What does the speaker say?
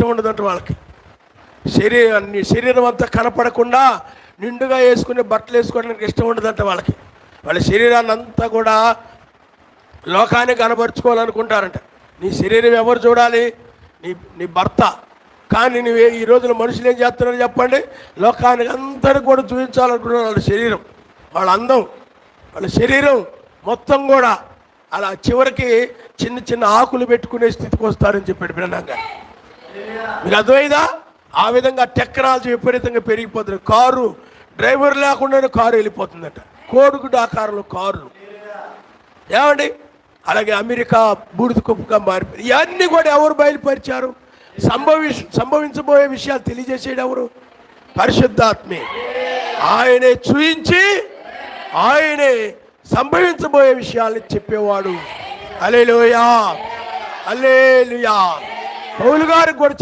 ఇష్టం ఉండదంట వాళ్ళకి. శరీరం అంతా కనపడకుండా నిండుగా వేసుకునే బట్టలు వేసుకోవడానికి ఇష్టం ఉండదంట వాళ్ళకి. వాళ్ళ శరీరాన్ని అంతా కూడా లోకాన్ని కనపరుచుకోవాలనుకుంటారంట. నీ శరీరం ఎవరు చూడాలి? నీ భర్త. కానీ నువ్వు ఈ రోజున మనుషులు ఏం చేస్తున్నారు చెప్పండి? లోకానికి అందరికి కూడా చూపించాలనుకుంటున్నారు వాళ్ళ శరీరం, వాళ్ళ అందం, వాళ్ళ శరీరం మొత్తం కూడా. అలా చివరికి చిన్న చిన్న ఆకులు పెట్టుకునే స్థితికి వస్తారని చెప్పాడు బ్రహ్మంగా. మీకు అర్థమైందా? ఆ విధంగా టెక్నాలజీ విపరీతంగా పెరిగిపోతుంది. కారు డ్రైవర్ లేకుండానే కారు వెళ్ళిపోతుందట, కోడుగుడ్డు ఆకారంలో కారులు. ఏమండి? అలాగే అమెరికా బూడిద కుప్పగా మారిపోయింది. ఇవన్నీ కూడా ఎవరు బయలుపరిచారు? సంభవించబోయే విషయాలు తెలియజేసేది ఎవరు? పరిశుద్ధాత్మే. ఆయనే చూయించి ఆయనే సంభవించబోయే విషయాల్ని చెప్పేవాడు. హల్లెలూయా, హల్లెలూయా. పౌలు గారికి కూడా